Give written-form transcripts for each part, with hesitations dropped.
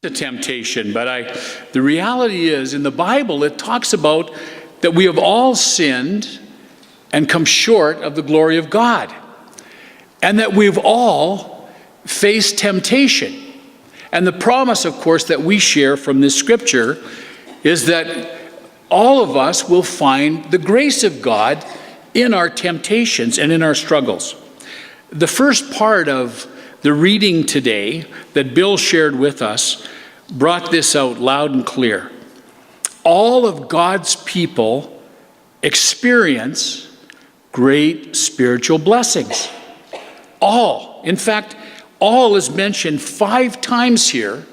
the temptation, but the reality is in the Bible it talks about that we have all sinned and come short of the glory of God, and that we've all faced temptation. And the promise, of course, that we share from this scripture is that all of us will find the grace of God in our temptations and in our struggles. The first part of the reading today that Bill shared with us brought this out loud and clear. All of God's people experience great spiritual blessings. All. In fact, all is mentioned 5 times here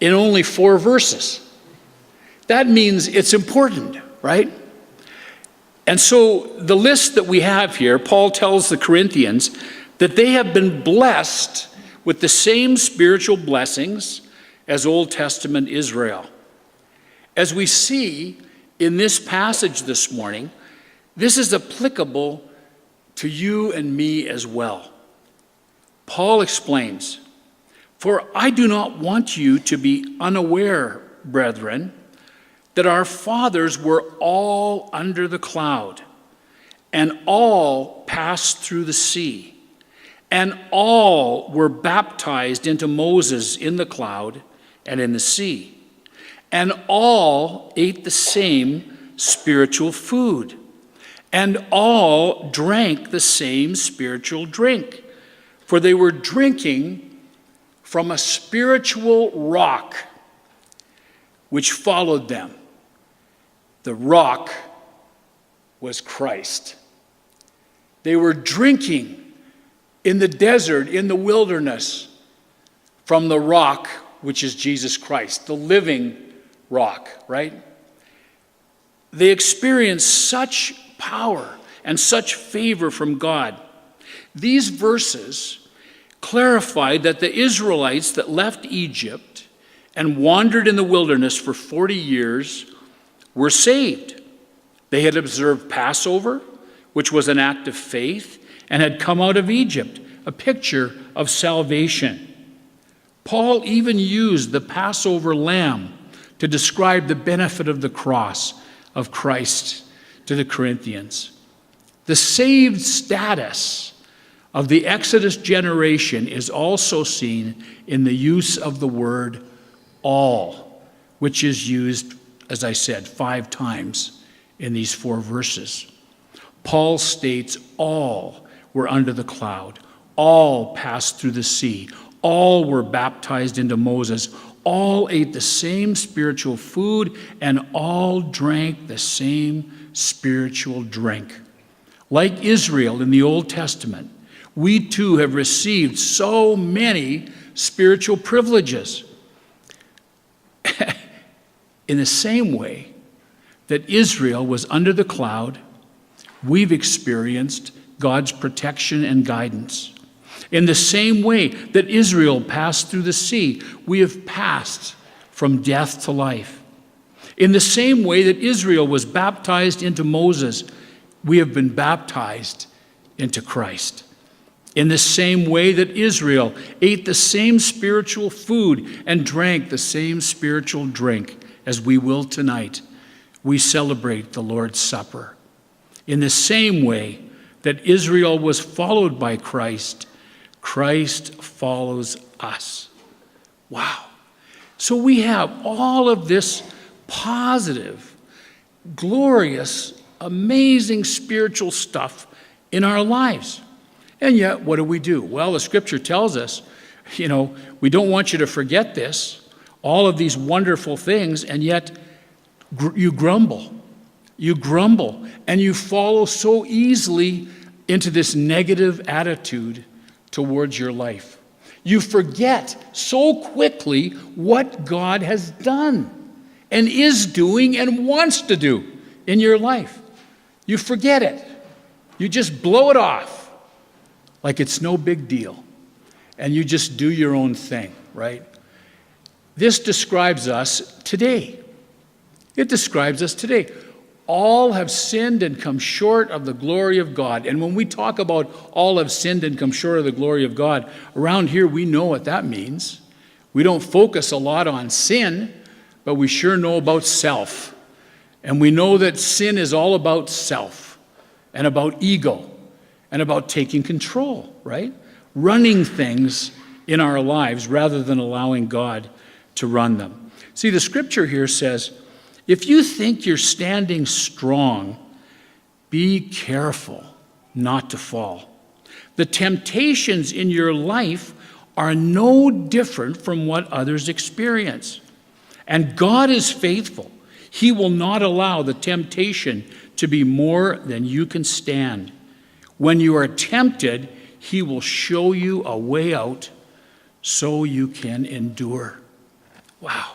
in only 4 verses. That means it's important, right? And so the list that we have here, Paul tells the Corinthians that they have been blessed with the same spiritual blessings as Old Testament Israel. As we see in this passage this morning, this is applicable to you and me as well. Paul explains, "For I do not want you to be unaware, brethren, that our fathers were all under the cloud, and all passed through the sea, and all were baptized into Moses in the cloud and in the sea, and all ate the same spiritual food, and all drank the same spiritual drink, for they were drinking from a spiritual rock which followed them. The rock was Christ." They were drinking in the desert, in the wilderness, from the rock which is Jesus Christ, the living rock, right? They experienced such power and such favor from God. These verses clarified that the Israelites that left Egypt and wandered in the wilderness for 40 years were saved. They had observed Passover, which was an act of faith, and had come out of Egypt, a picture of salvation. Paul even used the Passover lamb to describe the benefit of the cross of Christ to the Corinthians. The saved status of the Exodus generation is also seen in the use of the word all, which is used, as I said, 5 times in these 4 verses. Paul states all were under the cloud, all passed through the sea, all were baptized into Moses, all ate the same spiritual food, and all drank the same spiritual drink. Like Israel in the Old Testament, we too have received so many spiritual privileges. In the same way that Israel was under the cloud, we've experienced God's protection and guidance. In the same way that Israel passed through the sea, we have passed from death to life. In the same way that Israel was baptized into Moses, we have been baptized into Christ. In the same way that Israel ate the same spiritual food and drank the same spiritual drink as we will tonight, we celebrate the Lord's Supper. In the same way that Israel was followed by Christ, Christ follows us. Wow. So we have all of this positive, glorious, amazing spiritual stuff in our lives. And yet, what do? Well, the scripture tells us, we don't want you to forget this, all of these wonderful things, and yet you grumble. You grumble, and you follow so easily into this negative attitude towards your life. You forget so quickly what God has done and is doing and wants to do in your life. You forget it. You just blow it off like it's no big deal. And you just do your own thing, right? This describes us today. It describes us today. All have sinned and come short of the glory of God. And when we talk about all have sinned and come short of the glory of God, around here we know what that means. We don't focus a lot on sin, but we sure know about self. And we know that sin is all about self and about ego and about taking control, right? Running things in our lives rather than allowing God to run them. See, the scripture here says, if you think you're standing strong, be careful not to fall. The temptations in your life are no different from what others experience. And God is faithful. He will not allow the temptation to be more than you can stand. When you are tempted, He will show you a way out so you can endure. Wow.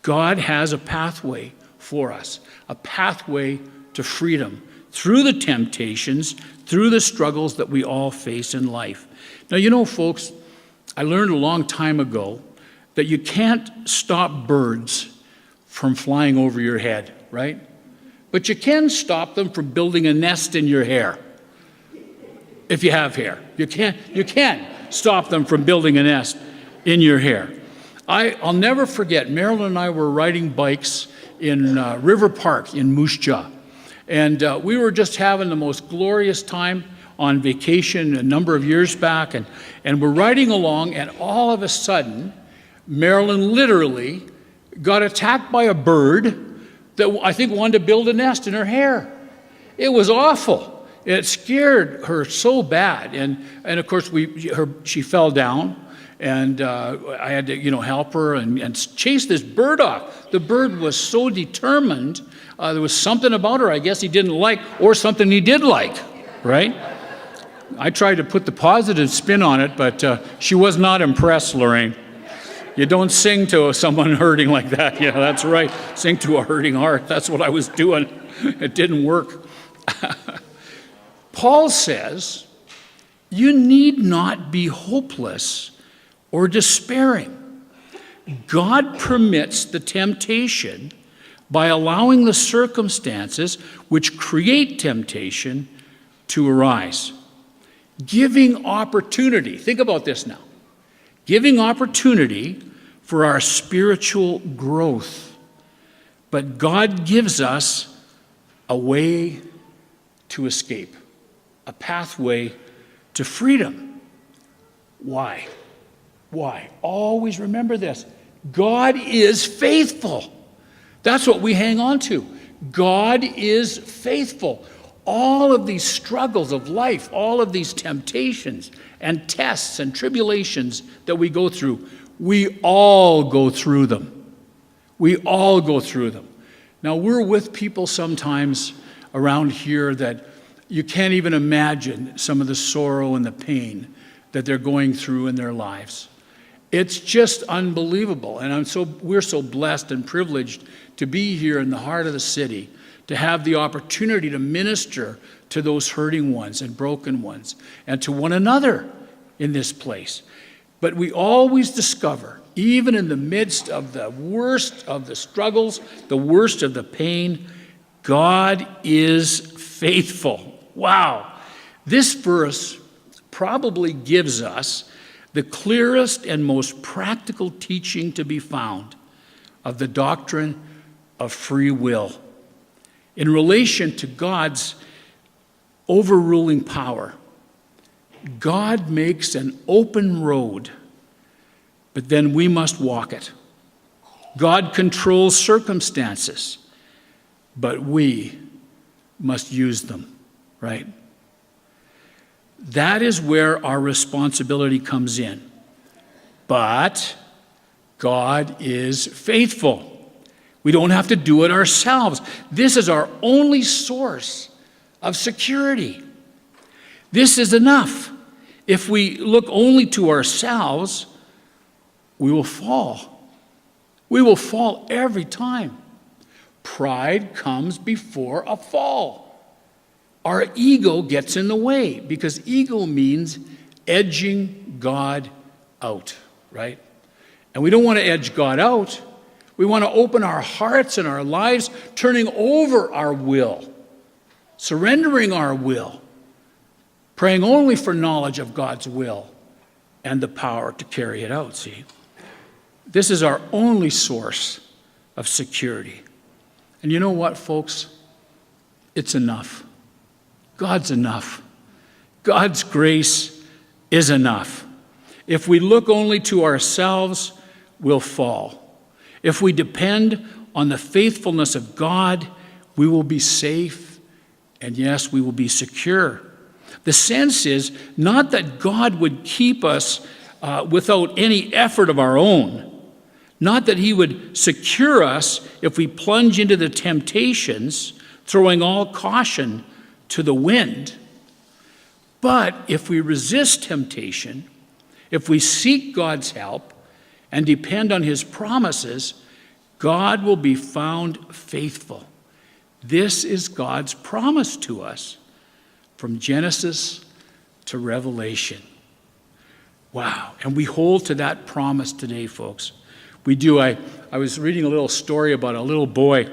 God has a pathway for us, a pathway to freedom through the temptations, through the struggles that we all face in life. Now, you know, folks, I learned a long time ago that you can't stop birds from flying over your head, right? But you can stop them from building a nest in your hair. If you have hair, you can stop them from building a nest in your hair. I'll never forget, Marilyn and I were riding bikes in River Park in Moose Jaw. And we were just having the most glorious time on vacation a number of years back. And we're riding along, and all of a sudden, Marilyn literally got attacked by a bird that I think wanted to build a nest in her hair. It was awful. It scared her so bad. And of course, she fell down. And I had to, help her and chase this bird off. The bird was so determined. There was something about her, I guess, he didn't like, or something he did like, right? I tried to put the positive spin on it, but she was not impressed, Lorraine. You don't sing to someone hurting like that. Yeah, that's right. Sing to a hurting heart. That's what I was doing. It didn't work. Paul says, you need not be hopeless or despairing. God permits the temptation by allowing the circumstances which create temptation to arise. Giving opportunity, think about this now, giving opportunity for our spiritual growth. But God gives us a way to escape, a pathway to freedom. Why? Why? Always remember this. God is faithful. That's what we hang on to. God is faithful. All of these struggles of life, all of these temptations and tests and tribulations that we go through, we all go through them. We all go through them. Now, we're with people sometimes around here that you can't even imagine some of the sorrow and the pain that they're going through in their lives. It's just unbelievable. And we're so blessed and privileged to be here in the heart of the city, to have the opportunity to minister to those hurting ones and broken ones and to one another in this place. But we always discover, even in the midst of the worst of the struggles, the worst of the pain, God is faithful. Wow. This verse probably gives us the clearest and most practical teaching to be found of the doctrine of free will in relation to God's overruling power. God makes an open road, but then we must walk it. God controls circumstances, but we must use them, right? That is where our responsibility comes in. But God is faithful. We don't have to do it ourselves. This is our only source of security. This is enough. If we look only to ourselves, we will fall. We will fall every time. Pride comes before a fall. Our ego gets in the way because ego means edging God out, right? And we don't want to edge God out. We want to open our hearts and our lives, turning over our will, surrendering our will, praying only for knowledge of God's will and the power to carry it out, see? This is our only source of security. And you know what, folks? It's enough. God's enough. God's grace is enough. If we look only to ourselves, we'll fall. If we depend on the faithfulness of God, we will be safe, and yes, we will be secure. The sense is not that God would keep us without any effort of our own, not that he would secure us if we plunge into the temptations, throwing all caution to the wind. But if we resist temptation, if we seek God's help and depend on his promises, God will be found faithful. This is God's promise to us from Genesis to Revelation. Wow. And we hold to that promise today, folks. We do. I was reading a little story about a little boy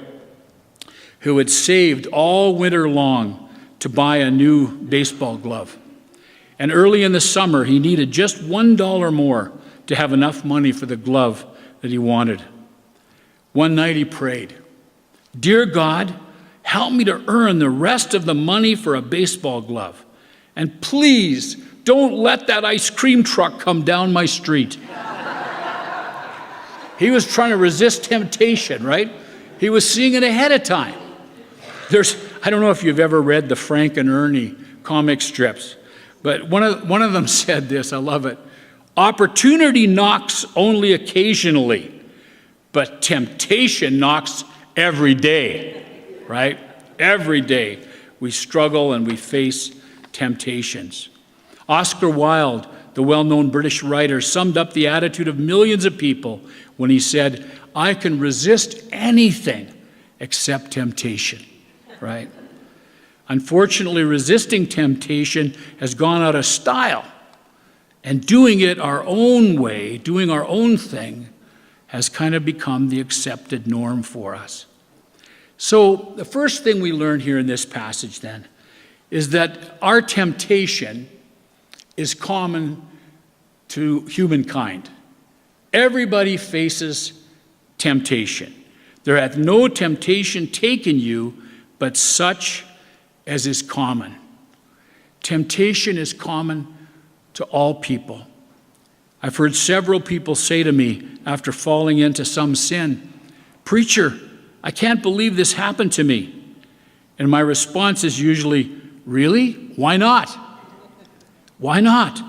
who had saved all winter long to buy a new baseball glove. And early in the summer, he needed just $1 more to have enough money for the glove that he wanted. One night he prayed, "Dear God, help me to earn the rest of the money for a baseball glove. And please don't let that ice cream truck come down my street." He was trying to resist temptation, right? He was seeing it ahead of time. I don't know if you've ever read the Frank and Ernie comic strips, but one of them said this, I love it. "Opportunity knocks only occasionally, but temptation knocks every day," right? Every day we struggle and we face temptations. Oscar Wilde, the well-known British writer, summed up the attitude of millions of people when he said, "I can resist anything except temptation," right? Unfortunately, resisting temptation has gone out of style, and doing it our own way, doing our own thing, has kind of become the accepted norm for us. So the first thing we learn here in this passage then is that our temptation is common to humankind. Everybody faces temptation. There hath no temptation taken you, but such as is common. Temptation is common to all people. I've heard several people say to me after falling into some sin, "Preacher, I can't believe this happened to me." And my response is usually, "Really? Why not? Why not?"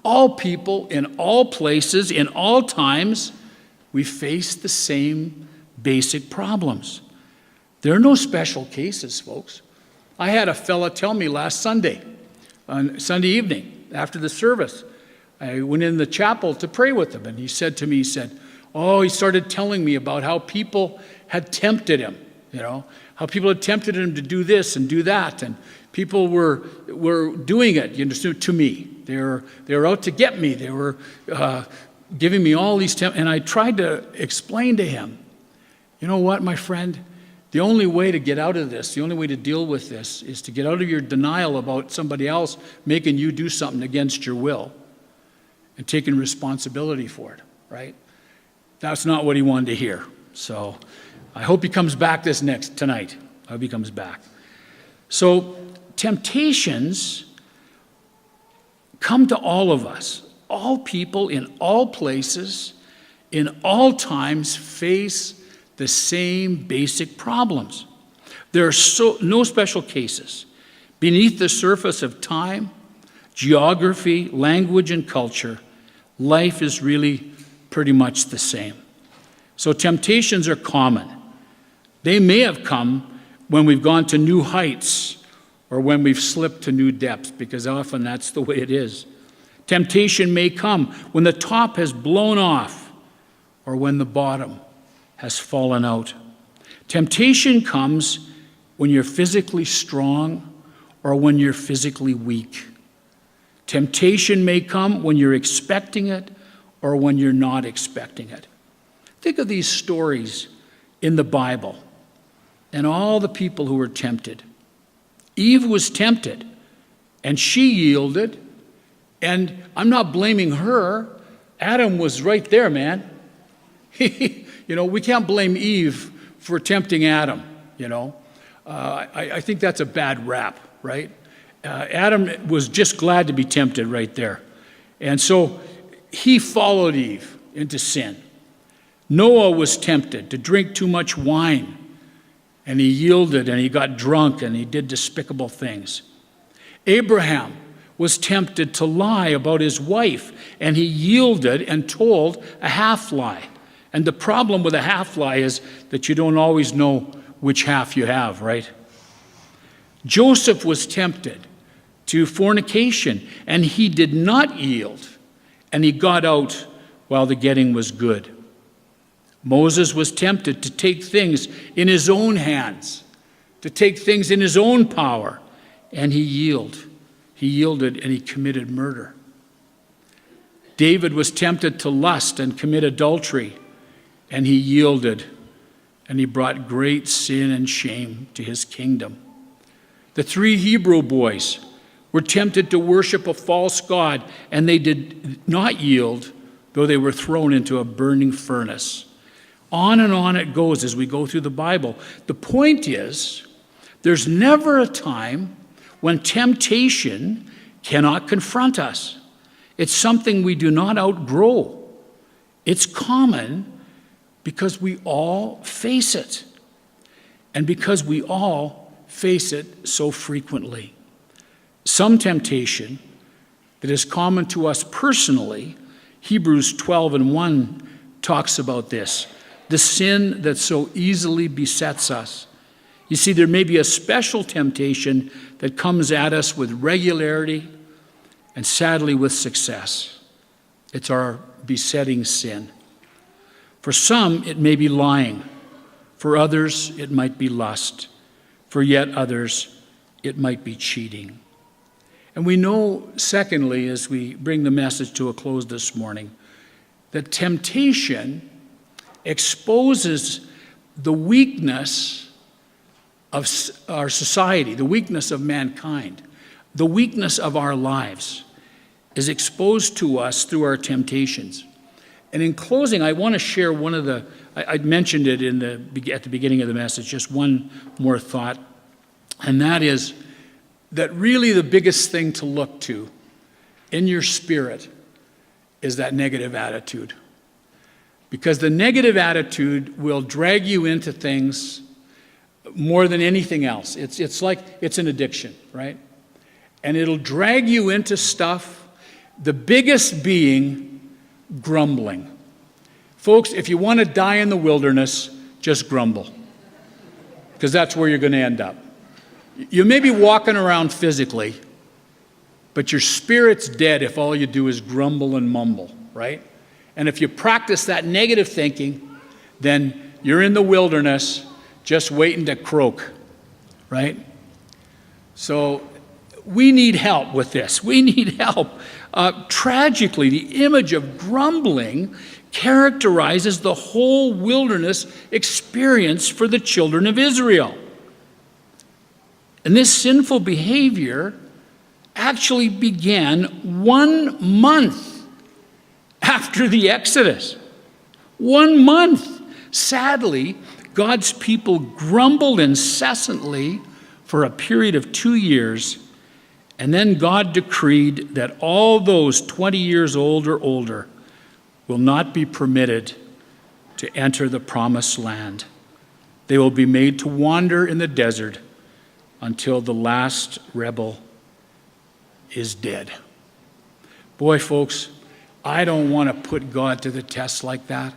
All people in all places, in all times, we face the same basic problems. There are no special cases, folks. I had a fella tell me last Sunday, on Sunday evening, after the service, I went in the chapel to pray with him, and he said to me, he started telling me about how people had tempted him, how people had tempted him to do this and do that, and people were doing it, to me. They were out to get me. They were giving me all these and I tried to explain to him, you know what, my friend? The only way to get out of this, the only way to deal with this is to get out of your denial about somebody else making you do something against your will and taking responsibility for it, right? That's not what he wanted to hear. So I hope he comes back tonight. I hope he comes back. So temptations come to all of us. All people in all places, in all times, face the same basic problems. There are no special cases. Beneath the surface of time, geography, language, and culture, life is really pretty much the same. So temptations are common. They may have come when we've gone to new heights or when we've slipped to new depths, because often that's the way it is. Temptation may come when the top has blown off or when the bottom has fallen out. Temptation comes when you're physically strong or when you're physically weak. Temptation may come when you're expecting it or when you're not expecting it. Think of these stories in the Bible and all the people who were tempted. Eve was tempted, and she yielded, and I'm not blaming her. Adam was right there, man. We can't blame Eve for tempting Adam, I think that's a bad rap, right? Adam was just glad to be tempted right there. And so he followed Eve into sin. Noah was tempted to drink too much wine, and he yielded, and he got drunk, and he did despicable things. Abraham was tempted to lie about his wife, and he yielded and told a half-lie. And the problem with a half-lie is that you don't always know which half you have, right? Joseph was tempted to fornication, and he did not yield, and he got out while the getting was good. Moses was tempted to take things in his own hands, to take things in his own power, and he yielded. He yielded and he committed murder. David was tempted to lust and commit adultery, and he yielded, and he brought great sin and shame to his kingdom. The 3 Hebrew boys were tempted to worship a false god, and they did not yield, though they were thrown into a burning furnace. On and on it goes as we go through the Bible. The point is, there's never a time when temptation cannot confront us. It's something we do not outgrow. It's common because we all face it, and because we all face it so frequently. Some temptation that is common to us personally, Hebrews 12:1 talks about this, the sin that so easily besets us. You see, there may be a special temptation that comes at us with regularity and sadly with success. It's our besetting sin. For some, it may be lying. For others, it might be lust. For yet others, it might be cheating. And we know, secondly, as we bring the message to a close this morning, that temptation exposes the weakness of our society, the weakness of mankind, the weakness of our lives is exposed to us through our temptations. And in closing, I want to share one of the, I mentioned it at the beginning of the message, just one more thought, and that is that really the biggest thing to look to in your spirit is that negative attitude. Because the negative attitude will drag you into things more than anything else. It's like it's an addiction, right? And it'll drag you into stuff, the biggest being grumbling. Folks, if you want to die in the wilderness, just grumble, because that's where you're going to end up. You may be walking around physically, but your spirit's dead if all you do is grumble and mumble, right? And if you practice that negative thinking, then you're in the wilderness just waiting to croak, right? So we need help with this. We need help. Tragically, the image of grumbling characterizes the whole wilderness experience for the children of Israel. And this sinful behavior actually began 1 month after the Exodus. 1 month. Sadly, God's people grumbled incessantly for a period of 2 years, and then God decreed that all those 20 years old or older will not be permitted to enter the promised land. They will be made to wander in the desert until the last rebel is dead. Boy, folks, I don't want to put God to the test like that.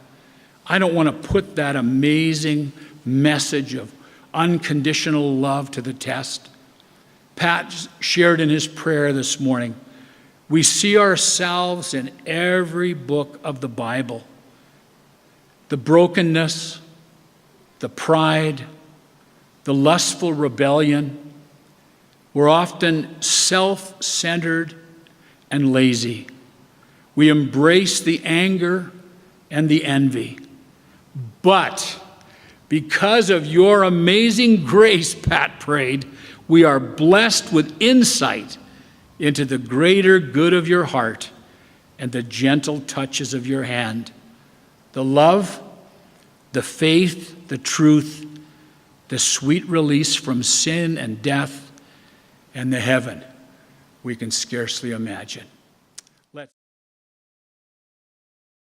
I don't want to put that amazing message of unconditional love to the test. Pat shared in his prayer this morning, we see ourselves in every book of the Bible. The brokenness, the pride, the lustful rebellion. We're often self-centered and lazy. We embrace the anger and the envy. But because of your amazing grace, Pat prayed, we are blessed with insight into the greater good of your heart and the gentle touches of your hand. The love the faith, the truth, the sweet release from sin and death, and the heaven we can scarcely imagine.